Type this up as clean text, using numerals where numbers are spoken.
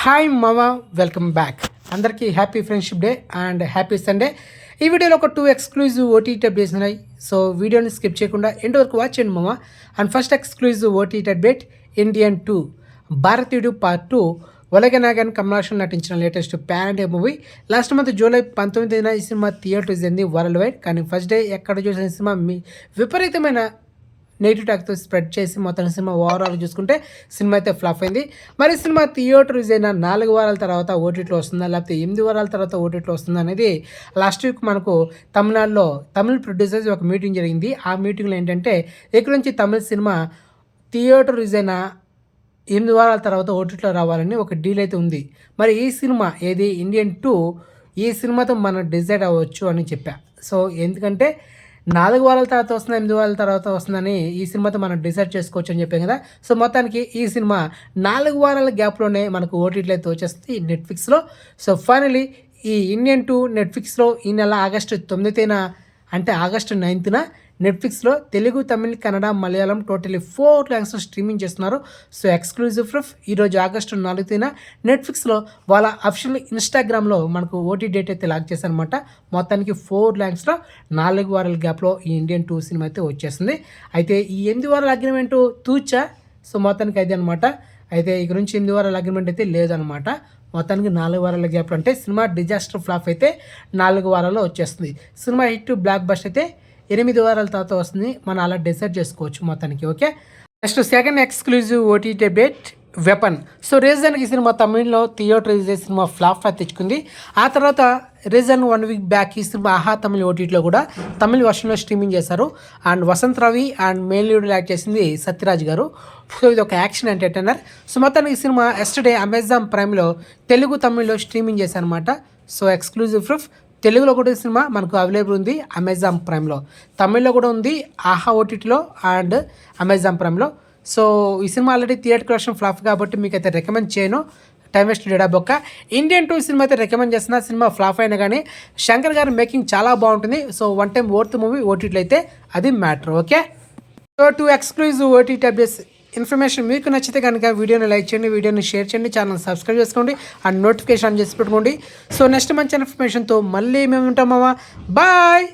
Hi మామా, welcome back. అందరికీ happy friendship day and happy Sunday. ఈ వీడియోలో ఒక 2 ఎక్స్క్లూజివ్ ఓటీటీ అప్డేట్స్ ఉన్నాయి. సో వీడియోని స్కిప్ చేయకుండా ఎండ్ వరకు వాచ్ చేయండి మామా. And first exclusive OTT update, Indian 2 Bharateeyudu part 2. Ulaganayagan Kamal Haasan నటించిన latest pan India movie. Last month July 19న ఈ సినిమా థియేటర్ జరిగింది వరల్డ్ వైడ్. కానీ ఫస్ట్ డే ఎక్కడ చూసిన సినిమా విపరీతమైన నెగిటివ్ టాక్తో స్ప్రెడ్ చేసి మొత్తం సినిమా ఓవరాల్ చూసుకుంటే సినిమా అయితే ఫ్లాప్ అయింది. మరి సినిమా థియేటర్ రిలీజ్ అయిన 4 వారాల తర్వాత ఓటీటీలో వస్తుందా, లేకపోతే 8 వారాల తర్వాత ఓటీటీలో వస్తుందా అనేది లాస్ట్ వీక్ మనకు తమిళనాడులో తమిళ ప్రొడ్యూసర్స్ ఒక మీటింగ్ జరిగింది. ఆ మీటింగ్లో ఏంటంటే ఇక్కడ నుంచి తమిళ సినిమా థియేటర్ రిలీజ్ అయిన 8 వారాల తర్వాత ఓటీటీలో రావాలని ఒక డీల్ అయితే ఉంది. మరి ఈ సినిమా ఏది ఇండియన్ 2 ఈ సినిమాతో మనం డిసైడ్ అవ్వచ్చు అని చెప్పా. సో ఎందుకంటే 4 వారాల తర్వాత వస్తుంది, 8 వారాల తర్వాత వస్తుందని ఈ సినిమాతో మనం డిసైడ్ చేసుకోవచ్చు అని చెప్పాం కదా. సో మొత్తానికి ఈ సినిమా 4 వారాల గ్యాప్లోనే మనకు ఓటీటీలో అయితే వచ్చేస్తుంది నెట్ఫ్లిక్స్లో. సో ఫైనలీ ఈ ఇండియన్ 2 నెట్ఫ్లిక్స్లో ఈ నెల ఆగస్టు 9న అంటే ఆగస్టు 9న నెట్ఫ్లిక్స్లో తెలుగు, తమిళ్, కన్నడ, మలయాళం టోటలీ 4 లాంగ్వేజ్లో స్ట్రీమింగ్ చేస్తున్నారు. సో ఎక్స్క్లూజివ్ ప్రూఫ్ ఈరోజు ఆగస్టు 4న నెట్ఫ్లిక్స్లో వాళ్ళ అఫిషియల్ ఇన్స్టాగ్రామ్లో మనకు ఓటీ డేట్ అయితే లాక్ చేశారనమాట. మొత్తానికి 4 లాంగ్వేజ్లో 4 వారాల గ్యాప్లో ఈ ఇండియన్ 2 సినిమా అయితే వచ్చేస్తుంది. అయితే ఈ 8 వారాల అగ్రిమెంటు తూచా. సో మొత్తానికి అయితే అనమాట. అయితే ఇక నుంచి 8 వారాల అగ్రిమెంట్ అయితే లేదనమాట. మొత్తానికి 4 వారాల గ్యాప్లో అంటే సినిమా డిజాస్టర్ ఫ్లాప్ అయితే 4 వారాల్లో వచ్చేస్తుంది. సినిమా హిట్ బ్లాక్ బస్ట్ అయితే 8 వారాల తర్వాత వస్తుంది. మనం అలా డిసైడ్ చేసుకోవచ్చు మొత్తానికి. Okay, next second exclusive OTT update, weapon. So రీజన్కి సినిమా తమిళ్లో థియేటర్ రిలీజ్ చేసి సినిమా ఫ్లాప్ తెచ్చుకుంది. ఆ తర్వాత రీజన్ 1 వీక్ బ్యాక్ ఈ సినిమా ఆహా తమిళ్ ఓటీటీలో కూడా తమిళ్ వర్షన్లో స్ట్రీమింగ్ చేశారు. And Vasanth Ravi and main lead act చేసింది సత్యరాజ్ గారు. సో ఇది ఒక యాక్షన్ ఎంటర్టైనర్. సో మొత్తానికి ఈ సినిమా ఎస్టర్డే అమెజాన్ ప్రైమ్లో తెలుగు, తమిళ్లో స్ట్రీమింగ్ చేశారనమాట. సో ఎక్స్క్లూజివ్ ప్రూఫ్ తెలుగులో కూడా సినిమా మనకు అవైలబుల్ ఉంది అమెజాన్ ప్రైమ్లో, తమిళ్లో కూడా ఉంది ఆహా ఓటీటీలో అండ్ అమెజాన్ ప్రైమ్లో. సో ఈ cinema already theatre collection flop కాబట్టి మీకు అయితే రికమెండ్ చేయను, టైం వేస్ట్ డేటా బొక్క. ఇండియన్ 2 సినిమా అయితే రికమెండ్ చేస్తున్నా. సినిమా ఫ్లాప్ అయినా కానీ శంకర్ గారి మేకింగ్ చాలా బాగుంటుంది. So one time worth movie ఓటీటీలో అయితే అది matter. Okay, so 2 exclusive OTT updates information మీకు నచ్చితే కనుక వీడియోని లైక్ చేయండి, వీడియోని షేర్ చేయండి, ఛానల్ సబ్స్క్రైబ్ చేసుకోండి అండ్ నోటిఫికేషన్ ఆన్ చేసి పెట్టుకోండి. సో నెక్స్ట్ మంచి ఇన్ఫర్మేషన్తో మళ్ళీ మేము ఉంటామమ్మా. బాయ్.